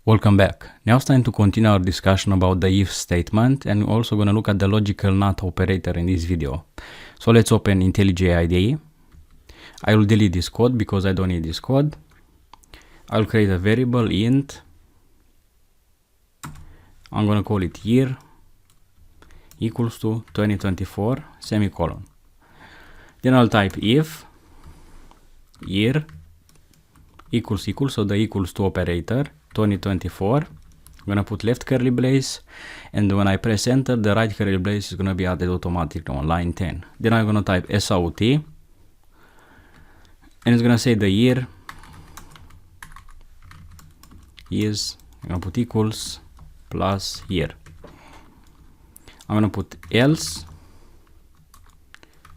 Welcome back. Now it's time to continue our discussion about the if statement, and we're also going to look at the logical NOT operator in this video. So let's open IntelliJ IDE. I will delete this code because I don't need this code. I'll create a variable int. I'm going to call it year equals to 2024 semicolon. Then I'll type if year equals, so the equals to operator 2024. I'm gonna put left curly brace, and when I press enter, the right curly brace is gonna be added automatically on line 10. Then I'm gonna type SOUT, and it's gonna say the year is, I'm gonna put equals plus year. I'm gonna put else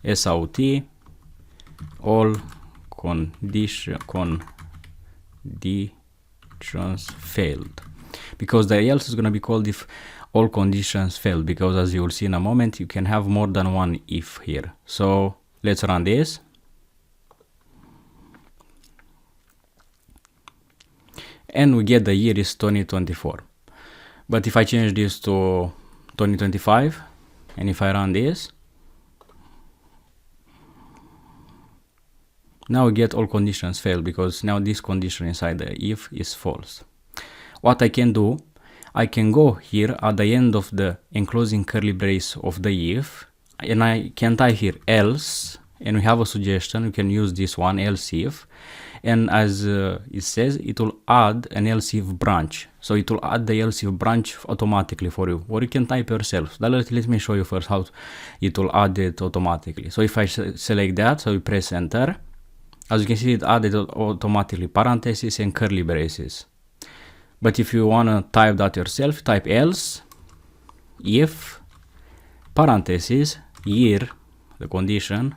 SOUT all conditions failed, because the else is going to be called if all conditions failed, because as you will see in a moment, you can have more than one if here. So let's run this. And we get the year is 2024. But if I change this to 2025, and if I run this, now we get all conditions fail, because now this condition inside the if is false. What I can do, I can go here at the end of the enclosing curly brace of the if, and I can type here else, and we have a suggestion, you can use this one, else if, and as it says, it will add an else if branch. So it will add the else if branch automatically for you, or you can type yourself. Let me show you first how it will add it automatically. So if I select that, so we press enter, as you can see, it added automatically parentheses and curly braces. But if you want to type that yourself, type else if parentheses year, the condition,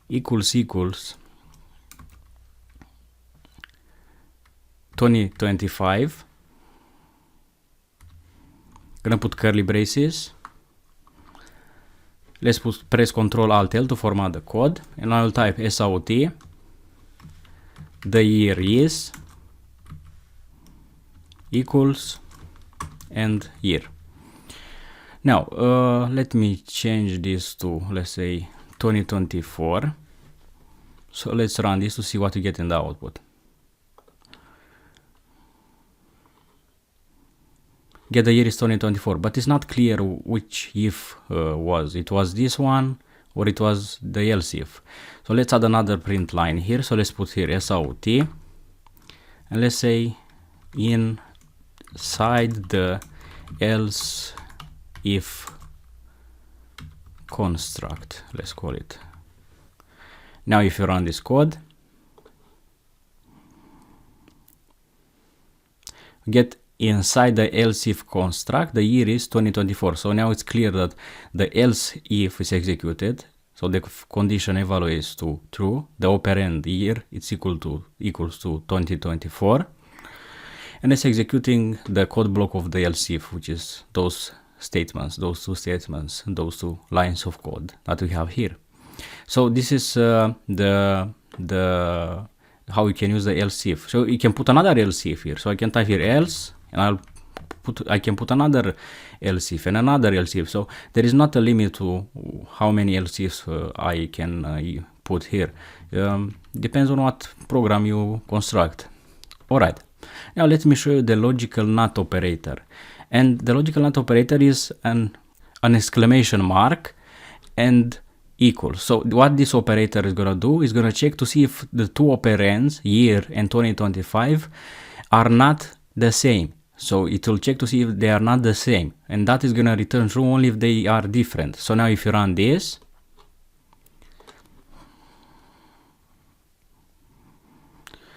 equals 2025. Gonna put curly braces. Let's press Ctrl Alt L to format the code, and I'll type SOUT, the year is equals and year. Now let me change this to, let's say, 2024. So let's run this to see what you get in the output. Get the year is 2024, but it's not clear which if was. It was this one, or it was the else if. So let's add another print line here. So let's put here SOUT, and let's say inside the else if construct, let's call it. Now if you run this code, get inside the else if construct, the year is 2024. So now it's clear that the else if is executed, so the condition evaluates to true, the operand year it's equals to 2024, and it's executing the code block of the else if, which is those statements, those two statements, those two lines of code that we have here. So this is the how you can use the else if. So you can put another else if here. So I can type here else, and I can put another else if and another else if. So there is not a limit to how many else ifs I can put here. Depends on what program you construct. Alright, now let me show you the logical NOT operator. And the logical NOT operator is an exclamation mark and equals. So what this operator is gonna do is gonna check to see if the two operands, year and 2025, are not the same. So it will check to see if they are not the same, and that is gonna return true only if they are different. So now if you run this,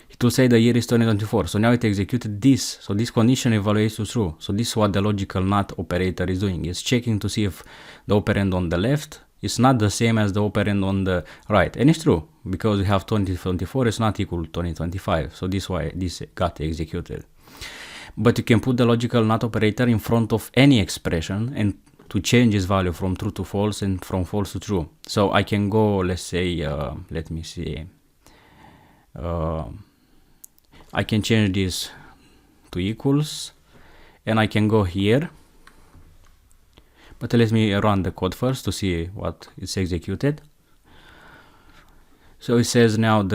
it will say the year is 2024. So now it executed this. So this condition evaluates to true. So this is what the logical NOT operator is doing. It's checking to see if the operand on the left is not the same as the operand on the right. And it's true, because we have 2024 is not equal to 2025. So this is why this got executed. But you can put the logical NOT operator in front of any expression and to change its value from true to false and from false to true. So I can go, let's say, let me see, I can change this to equals, and I can go here, but let me run the code first to see what is executed. So it says now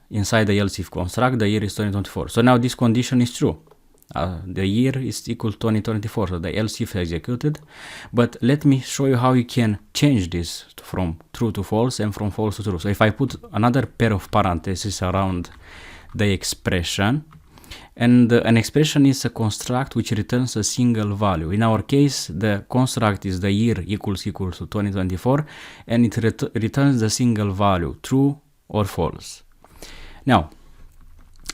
inside the else if construct, the year is 2024. So now this condition is true. The year is equal to 2024, so the else if executed. But let me show you how you can change this from true to false and from false to true. So if I put another pair of parentheses around the expression, and an expression is a construct which returns a single value. In our case, the construct is the year equals to 2024, and it returns the single value, true or false. Now,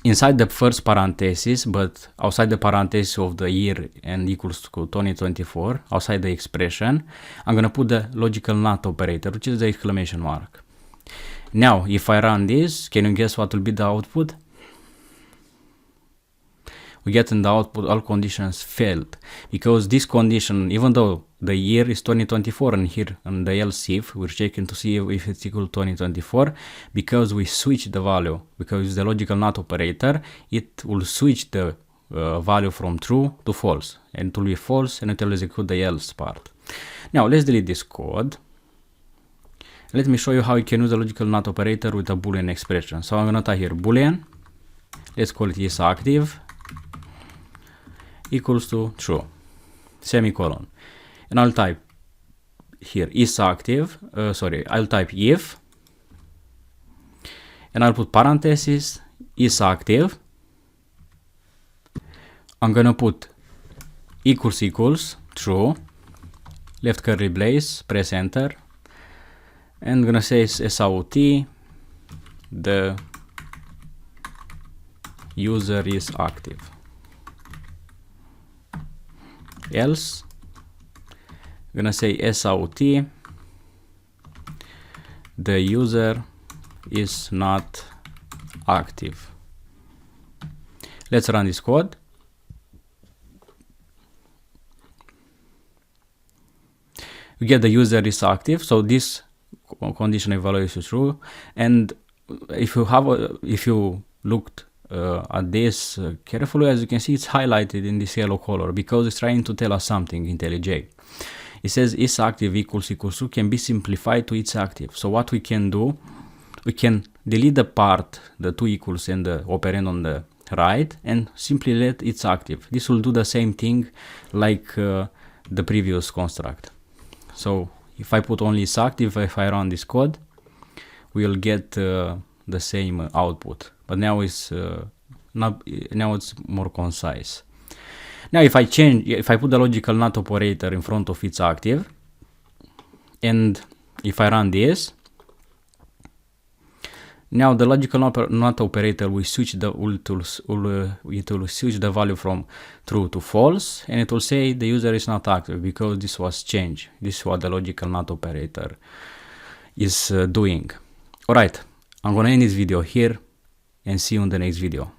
inside the first parenthesis, but outside the parenthesis of the year and equals to 2024, outside the expression, I'm going to put the logical not operator, which is the exclamation mark. Now, if I run this, can you guess what will be the output? We get in the output all conditions failed, because this condition, even though the year is 2024 and here on the else if, we're checking to see if it's equal to 2024, because we switch the value, because the logical not operator, it will switch the value from true to false, and it will be false and it will execute the else part. Now let's delete this code. Let me show you how you can use the logical not operator with a boolean expression. So I'm going to type here boolean, let's call it is active, equals to true, semicolon, and I'll type here is active, I'll type if, and I'll put parentheses, is active, I'm gonna put equals true, left curly brace, press enter, and I'm gonna say SOUT, the user is active. Else, I'm gonna say SOUT, the user is not active. Let's run this code. We get the user is active, so this condition evaluation is true. And if you looked at this carefully, as you can see, it's highlighted in this yellow color because it's trying to tell us something in IntelliJ. It says is active equals to can be simplified to it's active. So what we can do, we can delete the part, the two equals and the operand on the right, and simply let it's active. This will do the same thing like the previous construct. So if I put only it's active, if I run this code, we'll get the same output. But now it's more concise. Now if I put the logical not operator in front of it's active, and if I run this, now the logical not operator will switch it will switch the value from true to false, and it will say the user is not active because this was changed. This is what the logical not operator is doing. Alright, I'm gonna end this video here and see you in the next video.